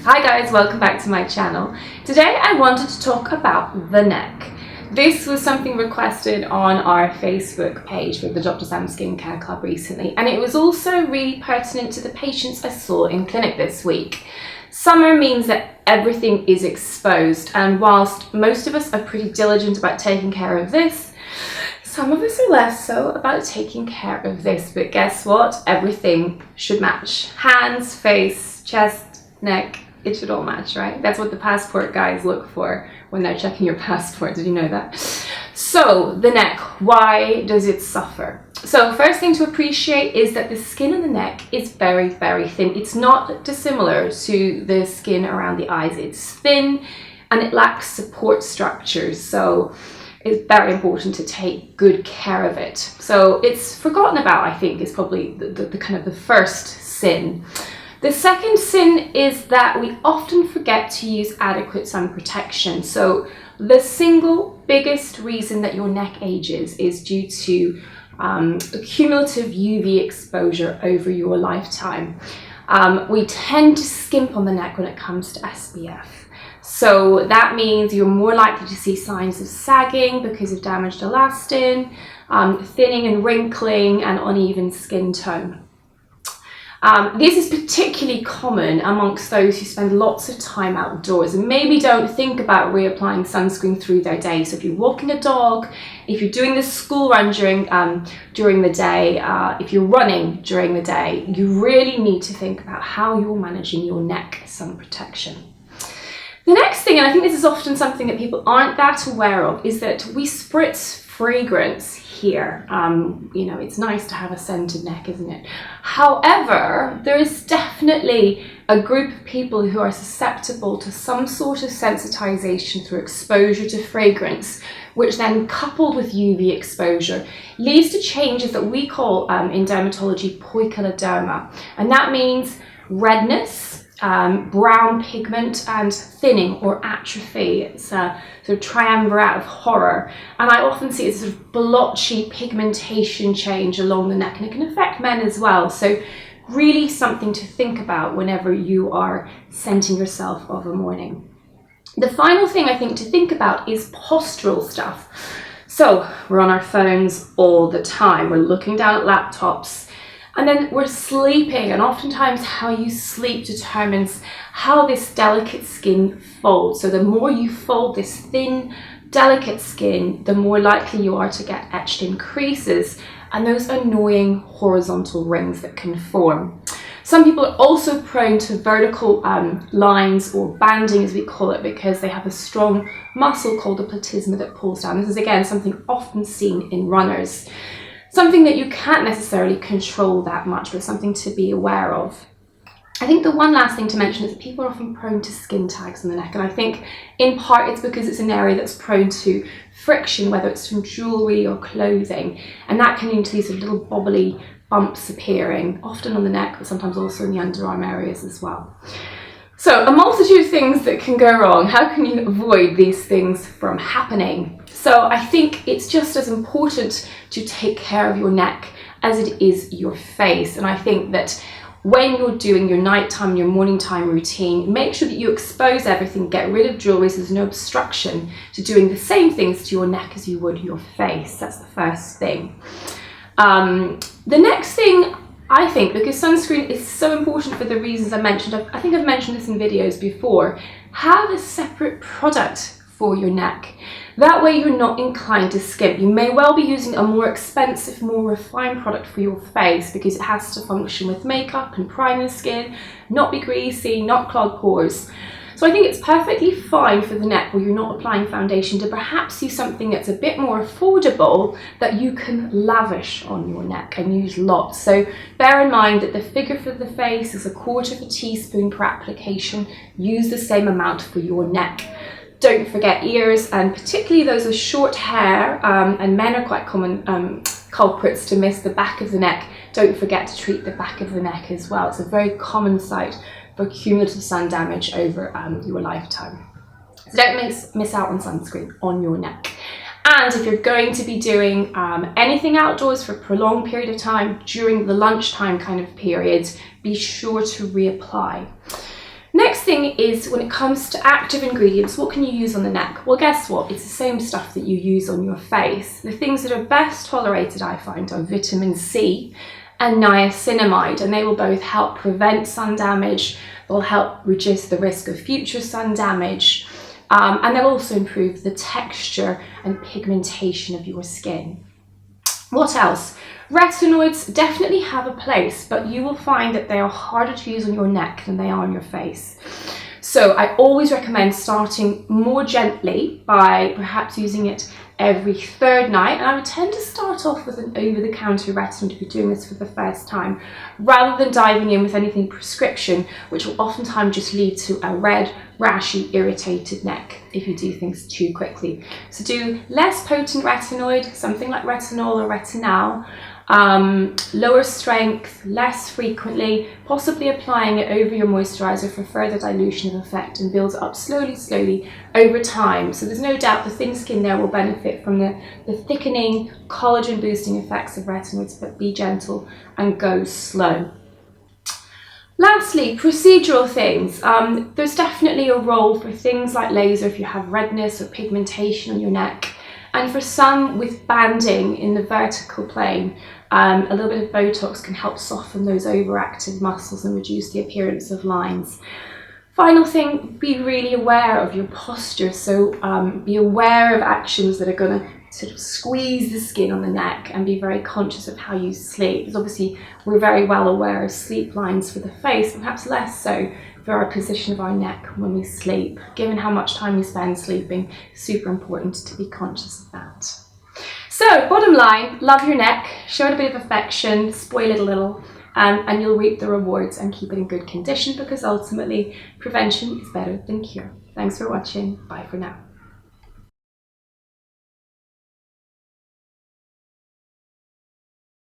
Hi guys, welcome back to my channel. Today I wanted to talk about the neck. This was something requested on our Facebook page for the Dr. Sam Skincare Club recently, and it was also really pertinent to the patients I saw in clinic this week. Summer means that everything is exposed, and whilst most of us are pretty diligent about taking care of this, some of us are less so about taking care of this. But guess what? Everything should match. Hands, face, chest, neck, it should all match, right? That's what the passport guys look for when they're checking your passport. Did you know that? So the neck, why does it suffer? So first thing to appreciate is that the skin on the neck is very, very thin. It's not dissimilar to the skin around the eyes. It's thin and it lacks support structures. So it's very important to take good care of it. So it's forgotten about, I think, is probably the kind of the first sin. The second sin is that we often forget to use adequate sun protection. So the single biggest reason that your neck ages is due to cumulative UV exposure over your lifetime. We tend to skimp on the neck when it comes to SPF. So that means you're more likely to see signs of sagging because of damaged elastin, thinning and wrinkling, and uneven skin tone. This is particularly common amongst those who spend lots of time outdoors and maybe don't think about reapplying sunscreen through their day. So if you're walking a dog, if you're doing the school run during the day, if you're running during the day, you really need to think about how you're managing your neck sun protection. The next thing, and I think this is often something that people aren't that aware of, is that we spritz fragrance here. You know, it's nice to have a scented neck, isn't it? However, there is definitely a group of people who are susceptible to some sort of sensitization through exposure to fragrance, which then, coupled with UV exposure, leads to changes that we call in dermatology poikiloderma, and that means redness, brown pigment, and thinning or atrophy. It's a sort of triumvirate of horror, and I often see a sort of blotchy pigmentation change along the neck, and it can affect men as well. So really something to think about whenever you are scenting yourself of a morning. The final thing I think to think about is postural stuff. So we're on our phones all the time, we're looking down at laptops, and then we're sleeping, and oftentimes how you sleep determines how this delicate skin folds. So the more you fold this thin, delicate skin, the more likely you are to get etched in creases and those annoying horizontal rings that can form. Some people are also prone to vertical lines, or banding as we call it, because they have a strong muscle called the platysma that pulls down. This is again something often seen in runners. Something that you can't necessarily control that much, but something to be aware of. I think the one last thing to mention is that people are often prone to skin tags on the neck, and I think in part it's because it's an area that's prone to friction, whether it's from jewellery or clothing, and that can lead to these little bobbly bumps appearing, often on the neck, but sometimes also in the underarm areas as well. So a multitude of things that can go wrong. How can you avoid these things from happening? So I think it's just as important to take care of your neck as it is your face. And I think that when you're doing your nighttime, your morning time routine, make sure that you expose everything, get rid of jewelry so there's no obstruction to doing the same things to your neck as you would your face. That's the first thing. The next thing, I think, because sunscreen is so important for the reasons I mentioned, I think I've mentioned this in videos before, have a separate product for your neck. That way you're not inclined to skimp. You may well be using a more expensive, more refined product for your face because it has to function with makeup and prime the skin, not be greasy, not clog pores. So I think it's perfectly fine for the neck where you're not applying foundation to perhaps use something that's a bit more affordable that you can lavish on your neck and use lots. So bear in mind that the figure for the face is 1/4 teaspoon per application. Use the same amount for your neck. Don't forget ears, and particularly those with short hair, and men are quite common culprits to miss the back of the neck. Don't forget to treat the back of the neck as well. It's a very common site for cumulative sun damage over your lifetime. So don't miss out on sunscreen on your neck. And if you're going to be doing anything outdoors for a prolonged period of time during the lunchtime kind of period, be sure to reapply. Next thing is when it comes to active ingredients, what can you use on the neck? Well, guess what? It's the same stuff that you use on your face. The things that are best tolerated, I find, are vitamin C and niacinamide, and they will both help prevent sun damage, they'll help reduce the risk of future sun damage, and they'll also improve the texture and pigmentation of your skin. What else? Retinoids definitely have a place, but you will find that they are harder to use on your neck than they are on your face. So I always recommend starting more gently by perhaps using it every third night, and I would tend to start off with an over-the-counter retinoid if you're doing this for the first time, rather than diving in with anything prescription, which will oftentimes just lead to a red, rashy, irritated neck if you do things too quickly. So do less potent retinoid, something like retinol or retinal, lower strength, less frequently, possibly applying it over your moisturizer for further dilution of effect, and build it up slowly over time. So there's no doubt the thin skin there will benefit from the thickening, collagen boosting effects of retinoids, but be gentle and go slow. Lastly, procedural things. There's definitely a role for things like laser if you have redness or pigmentation on your neck. And for some with banding in the vertical plane, a little bit of Botox can help soften those overactive muscles and reduce the appearance of lines. Final thing, be really aware of your posture. So be aware of actions that are going to sort of squeeze the skin on the neck, and be very conscious of how you sleep. Because obviously we're very well aware of sleep lines for the face, perhaps less so for our position of our neck when we sleep. Given how much time we spend sleeping, super important to be conscious of that. So bottom line, love your neck, show it a bit of affection, spoil it a little, and you'll reap the rewards and keep it in good condition, because ultimately prevention is better than cure. Thanks for watching. Bye for now.